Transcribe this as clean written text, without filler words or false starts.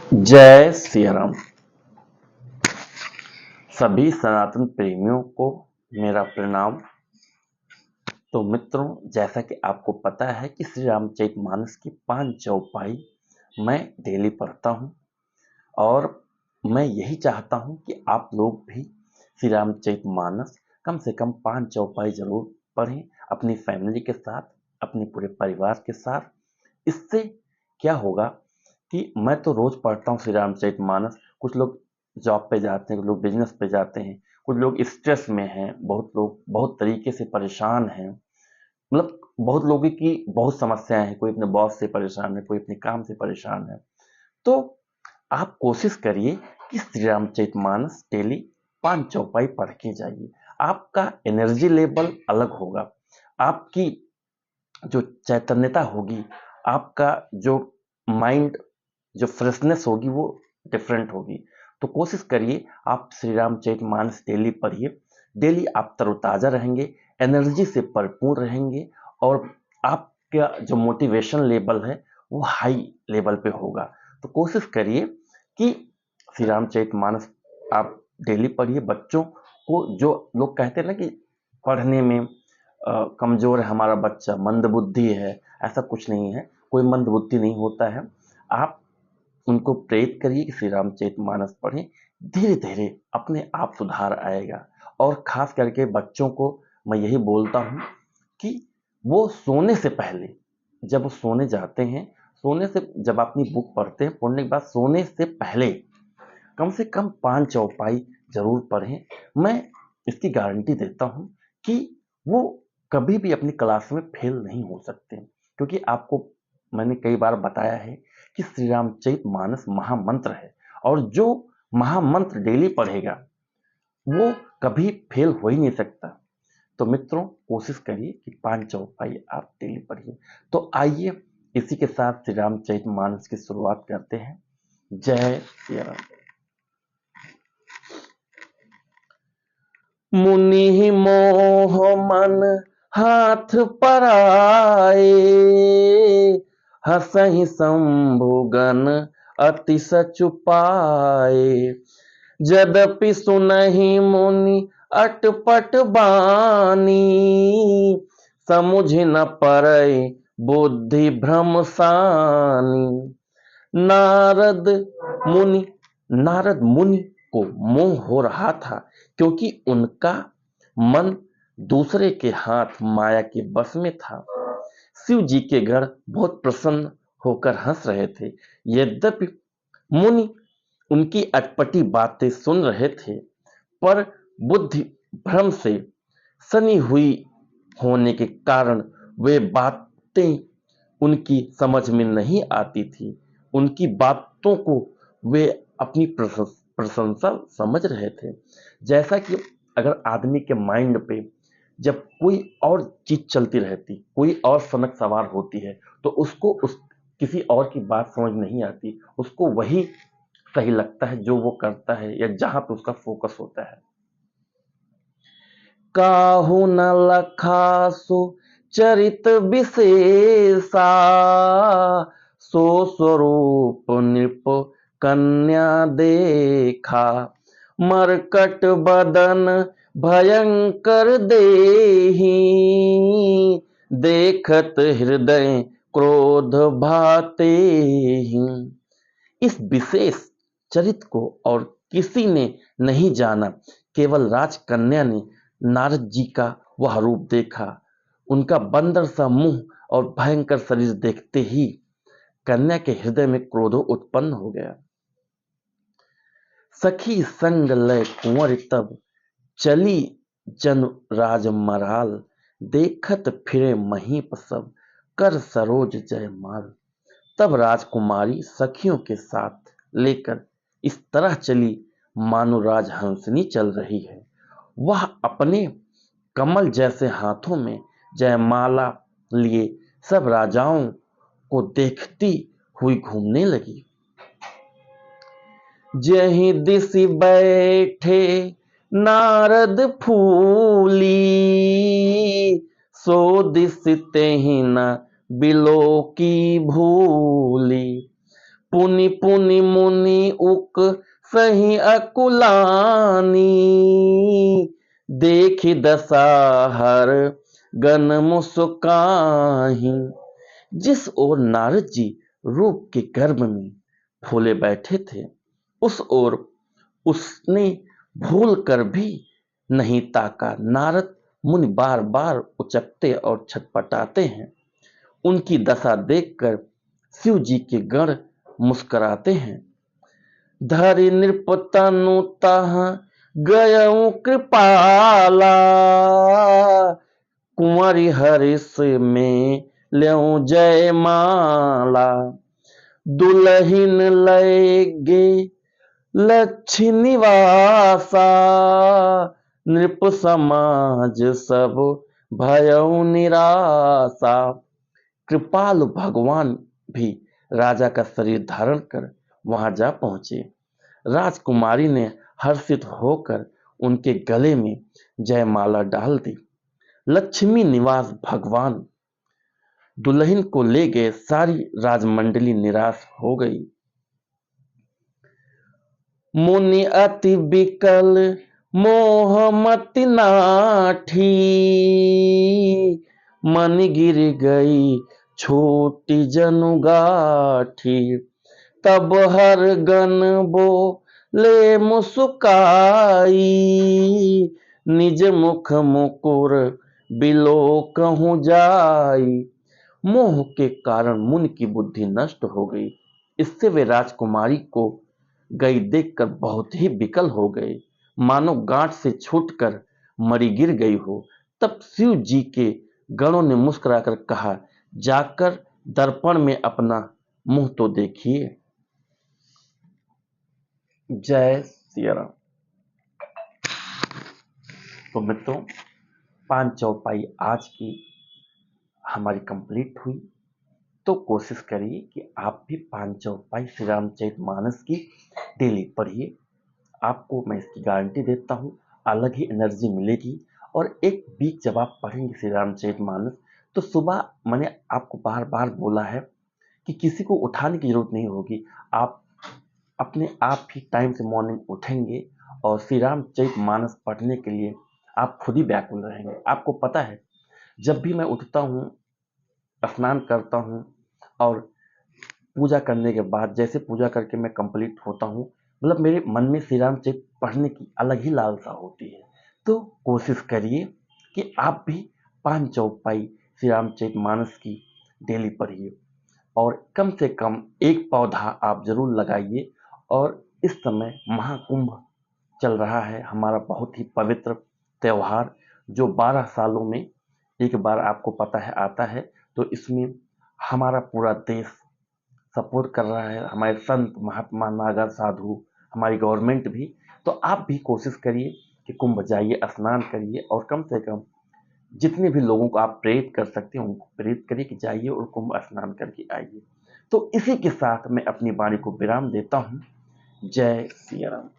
जय सिया राम। सभी सनातन प्रेमियों को मेरा प्रणाम। तो मित्रों, जैसा कि आपको पता है कि श्री रामचरितमानस की 5 चौपाई मैं डेली पढ़ता हूँ और मैं यही चाहता हूँ कि आप लोग भी श्री रामचरितमानस कम से कम 5 चौपाई जरूर पढ़ें, अपनी फैमिली के साथ, अपने पूरे परिवार के साथ। इससे क्या होगा कि मैं तो रोज पढ़ता हूँ श्री रामचरितमानस। कुछ लोग जॉब पे जाते हैं, कुछ लोग बिजनेस पे जाते हैं, कुछ लोग स्ट्रेस में हैं, बहुत लोग बहुत तरीके से परेशान हैं। मतलब बहुत लोगों की बहुत समस्याएं हैं, कोई अपने बॉस से परेशान है, कोई अपने काम से परेशान है। तो आप कोशिश करिए कि श्री रामचरितमानस डेली 5 चौपाई पढ़ के जाइए। आपका एनर्जी लेवल अलग होगा, आपकी जो चैतन्यता होगी, आपका जो माइंड, जो फ्रेशनेस होगी वो डिफरेंट होगी। तो कोशिश करिए आप श्री रामचरितमानस डेली पढ़िए। डेली आप तरोताजा रहेंगे, एनर्जी से भरपूर रहेंगे और आपका जो मोटिवेशन लेवल है वो हाई लेवल पे होगा। तो कोशिश करिए कि श्री रामचरितमानस आप डेली पढ़िए। बच्चों को, जो लोग कहते हैं ना कि पढ़ने में कमजोर है हमारा बच्चा, मंद बुद्धि है, ऐसा कुछ नहीं है। कोई मंद बुद्धि नहीं होता है। आप उनको प्रेरित करिए कि श्री रामचरितमानस पढ़ें। धीरे धीरे अपने आप सुधार आएगा। और खास करके बच्चों को मैं यही बोलता हूँ कि वो सोने से पहले, जब वो सोने जाते हैं, सोने से जब अपनी बुक पढ़ते हैं, पढ़ने के बाद सोने से पहले कम से कम 5 चौपाई जरूर पढ़ें। मैं इसकी गारंटी देता हूं कि वो कभी भी अपनी क्लास में फेल नहीं हो सकते, क्योंकि आपको मैंने कई बार बताया है कि श्री रामचरितमानस महामंत्र है और जो महामंत्र डेली पढ़ेगा वो कभी फेल हो ही नहीं सकता। तो मित्रों, कोशिश करिए कि 5 चौपाई आप डेली पढ़िए। तो आइए इसी के साथ श्री रामचरितमानस की शुरुआत करते हैं। जय श्री राम। मुनि मोह मन हाथ पराए, हसहि शंभुगन अति सचुपाए। यद्यपि सुनहि मुनि अटपट बानी, समुझ न परई बुद्धि भ्रम सानी। नारद मुनि नारद मुनि को मोह हो रहा था, क्योंकि उनका मन दूसरे के हाथ माया के बस में था। शिव जी के गण बहुत प्रसन्न होकर हंस रहे थे। यद्यपि मुनि उनकी अटपटी बातें सुन रहे थे, पर बुद्धि भ्रम से सनी हुई होने के कारण वे बातें उनकी समझ में नहीं आती थी। उनकी बातों को वे अपनी प्रशंसा समझ रहे थे। जैसा कि अगर आदमी के माइंड पे जब कोई और चीज चलती रहती, कोई और सनक सवार होती है, तो उसको उस किसी और की बात समझ नहीं आती, उसको वही सही लगता है जो वो करता है या जहां पे उसका फोकस होता है। काहू न लखासु चरित विशेषा, सो स्वरूप नृप कन्या देखा। मरकट बदन भयंकर देही, देखत हृदय क्रोध भाते ही। इस विशेष चरित्र को और किसी ने नहीं जाना, केवल राजकन्या ने नारद जी का वह रूप देखा। उनका बंदर सा मुंह और भयंकर शरीर देखते ही कन्या के हृदय में क्रोध उत्पन्न हो गया। सखी संग लय कुंवर तब, चली जन राज मराल। देखत फिरे महीप सब, कर सरोज जयमाल। तब राजकुमारी सखियों के साथ लेकर इस तरह चली मानो राजहंसनी चल रही है। वह अपने कमल जैसे हाथों में जयमाला लिए सब राजाओं को देखती हुई घूमने लगी। जहीं दिशि बैठे नारद फूली, सो दिस तेहि न बिलो की भूली। पुनि पुनि मुनि उक सही अकुलानी, देखि दशा हर गन मुस्काही। जिस ओर नारद जी रूप के गर्भ में फूले बैठे थे, उस ओर उसने भूल कर भी नहीं ताका। नारद मुनि बार बार उचकते और छटपटाते हैं। उनकी दशा देखकर शिव जी के गण मुस्कुराते हैं। धरि नृपतनु तह गयऊ कृपाला, कुंवरी हरिष में ल्यऊ जय माला। दुलहिन लय गे लक्ष्य निवासा, नृप समाज सब भयऊ निराशा। कृपालु भगवान भी राजा का शरीर धारण कर वहां जा पहुंचे। राजकुमारी ने हर्षित होकर उनके गले में जयमाला डाल दी। लक्ष्मी निवास भगवान दुल्हन को ले गए। सारी राजमंडली निराश हो गई। मुनि अति बिकल मोहमति नाठी, मन गिर गई छोटी जनुगाठी। तब हर गन बोले मुस्काई, निज मुख मुकुर बिलो कहूँ जाई। मोह के कारण मुनि की बुद्धि नष्ट हो गई। इससे वे राजकुमारी को गई देखकर बहुत ही विकल हो गए, मानो गांठ से छूटकर मरी गिर गई हो। तब शिव जी के गणों ने मुस्कुराकर कहा, जाकर दर्पण में अपना मुंह तो देखिए। जय सिया राम। तो मित्रों, पांच चौपाई आज की हमारी कंप्लीट हुई। तो कोशिश करिए कि आप भी पांच चौपाई श्री रामचरितमानस की डेली पढ़िए। आपको मैं इसकी गारंटी देता हूँ, अलग ही एनर्जी मिलेगी। और एक वीक जब आप पढ़ेंगे श्री रामचरितमानस, तो सुबह मैंने आपको बार बार बोला है कि किसी को उठाने की जरूरत नहीं होगी। आप अपने आप ही टाइम से मॉर्निंग उठेंगे और श्री रामचरितमानस पढ़ने के लिए आप खुद ही व्याकुल रहेंगे। आपको पता है, जब भी मैं उठता हूँ, स्नान करता हूँ और पूजा करने के बाद जैसे पूजा करके मैं कंप्लीट होता हूँ, मतलब मेरे मन में श्री रामचरित पढ़ने की अलग ही लालसा होती है। तो कोशिश करिए कि आप भी पांच चौपाई श्री रामचरितमानस की डेली पढ़िए और कम से कम एक पौधा आप जरूर लगाइए। और इस समय महाकुंभ चल रहा है, हमारा बहुत ही पवित्र त्योहार, जो 12 सालों में एक बार आपको पता है आता है। तो इसमें हमारा पूरा देश सपोर्ट कर रहा है, हमारे संत महात्मा नागर साधु, हमारी गवर्नमेंट भी। तो आप भी कोशिश करिए कि कुंभ जाइए, स्नान करिए और कम से कम जितने भी लोगों को आप प्रेरित कर सकते हैं उनको प्रेरित करिए कि जाइए और कुंभ स्नान करके आइए। तो इसी के साथ मैं अपनी वाणी को विराम देता हूँ। जय सिया राम।